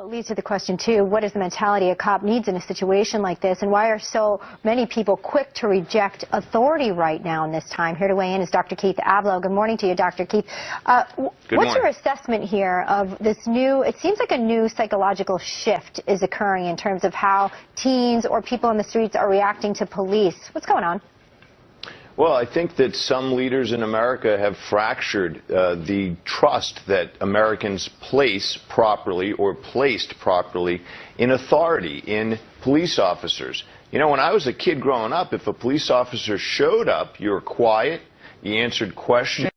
Well, it leads to the question, too, what is the mentality a cop needs in a situation like this, and why are so many people quick to reject authority right now in this time? Here to weigh in is Dr. Keith Ablow. Good morning to you, Dr. Keith. What's your assessment here of this new, it seems like a new psychological shift is occurring in terms of how teens or people on the streets are reacting to police? What's going on? Well, I think that some leaders in America have fractured the trust that Americans place properly or placed properly in authority, in police officers. You know, when I was a kid growing up, if a police officer showed up, you were quiet, you answered questions.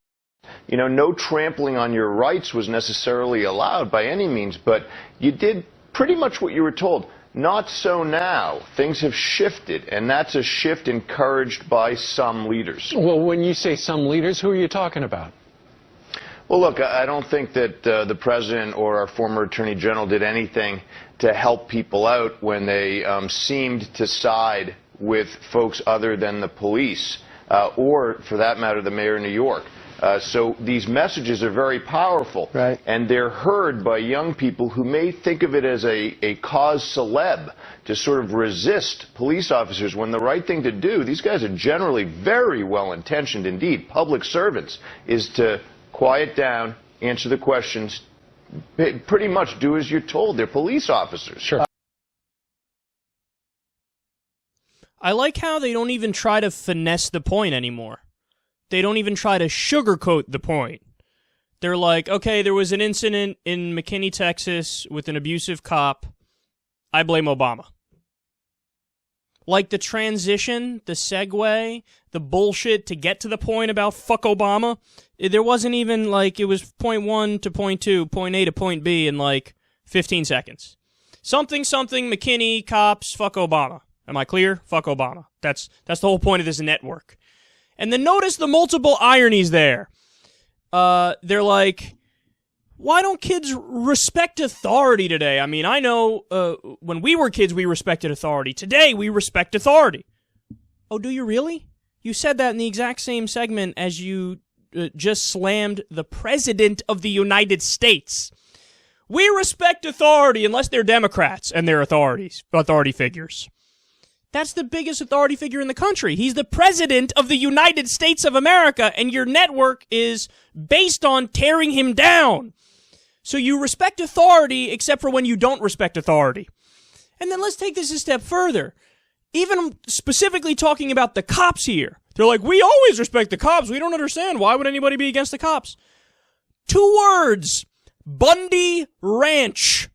You know, no trampling on your rights was necessarily allowed by any means, but you did pretty much what you were told. Not so now. Things have shifted, and that's a shift encouraged by some leaders. Well, when you say some leaders, who are you talking about? Well, look, I don't think that the president or our former attorney general did anything to help people out when they seemed to side with folks other than the police, or, for that matter, the mayor of New York. So these messages are very powerful, right, and they're heard by young people who may think of it as a cause celeb to sort of resist police officers when the right thing to do, these guys are generally very well-intentioned indeed, public servants, is to quiet down, answer the questions, pretty much do as you're told. They're police officers. Sure. I like how they don't even try to finesse the point anymore. They don't even try to sugarcoat the point. They're like, okay, there was an incident in McKinney, Texas with an abusive cop. I blame Obama. Like the transition, the segue, the bullshit to get to the point about fuck Obama, there wasn't even like, it was point 1 to point 2, point A to point B in like 15 seconds. Something, McKinney, cops, fuck Obama. Am I clear? Fuck Obama. That's the whole point of this network. And then notice the multiple ironies there. They're like, why don't kids respect authority today? I mean, I know when we were kids, we respected authority. Today, we respect authority. Oh, do you really? You said that in the exact same segment as you just slammed the President of the United States. We respect authority unless they're Democrats and they're authority figures. That's the biggest authority figure in the country. He's the President of the United States of America, and your network is based on tearing him down. So you respect authority except for when you don't respect authority. And then let's take this a step further. Even specifically talking about the cops here. They're like, we always respect the cops. We don't understand. Why would anybody be against the cops? 2 words. Bundy Ranch.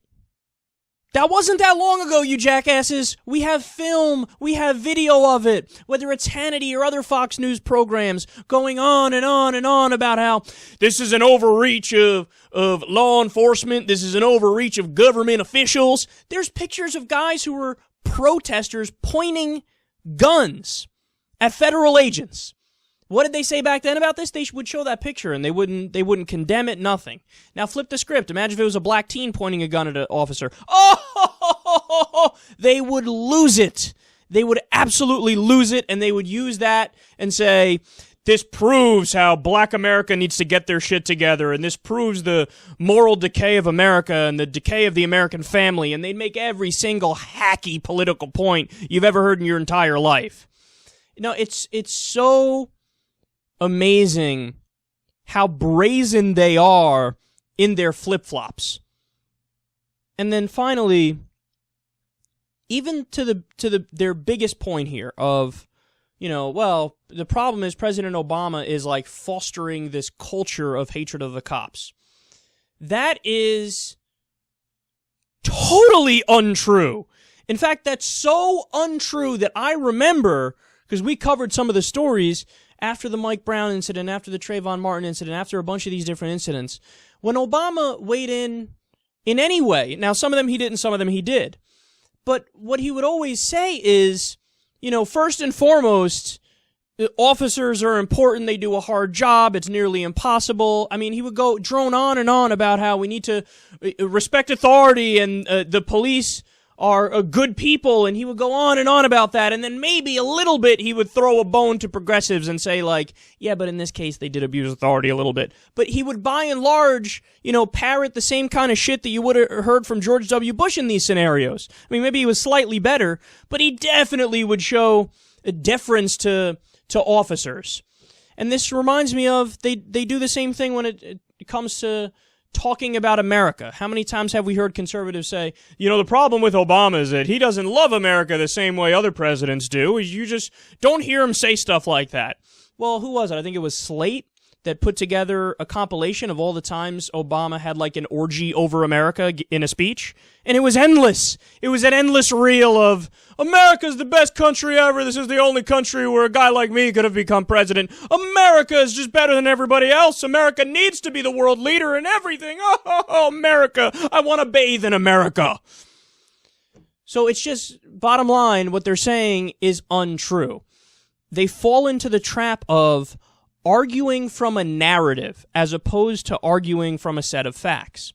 That wasn't that long ago, you jackasses. We have film, we have video of it, whether it's Hannity or other Fox News programs going on and on and on about how this is an overreach of law enforcement, this is an overreach of government officials. There's pictures of guys who were protesters pointing guns at federal agents. What did they say back then about this? They would show that picture and they wouldn't condemn it, nothing. Now flip the script. Imagine if it was a black teen pointing a gun at an officer. Oh, they would lose it. They would absolutely lose it, and they would use that and say, this proves how black America needs to get their shit together, and this proves the moral decay of America and the decay of the American family, and they'd make every single hacky political point you've ever heard in your entire life. No, it's so amazing how brazen they are in their flip-flops. And then finally, even to their biggest point here of, you know, well, the problem is President Obama is like fostering this culture of hatred of the cops. That is totally untrue. In fact, that's so untrue that I remember, because we covered some of the stories after the Mike Brown incident, after the Trayvon Martin incident, after a bunch of these different incidents, when Obama weighed in any way. Now, some of them he didn't, some of them he did. But what he would always say is, you know, first and foremost, officers are important, they do a hard job, it's nearly impossible. I mean, he would go drone on and on about how we need to respect authority and the police are good people, and he would go on and on about that, and then maybe a little bit he would throw a bone to progressives and say, like, yeah, but in this case they did abuse authority a little bit. But he would, by and large, parrot the same kind of shit that you would have heard from George W. Bush in these scenarios. I mean, maybe he was slightly better, but he definitely would show a deference to officers. And this reminds me of, they do the same thing when it comes to talking about America. How many times have we heard conservatives say, the problem with Obama is that he doesn't love America the same way other presidents do. You just don't hear him say stuff like that. Well, who was it? I think it was Slate that put together a compilation of all the times Obama had like an orgy over America in a speech. And it was endless. It was an endless reel of, America's the best country ever. This is the only country where a guy like me could have become president. America is just better than everybody else. America needs to be the world leader in everything. Oh, America. I want to bathe in America. So it's just, bottom line, what they're saying is untrue. They fall into the trap of arguing from a narrative as opposed to arguing from a set of facts.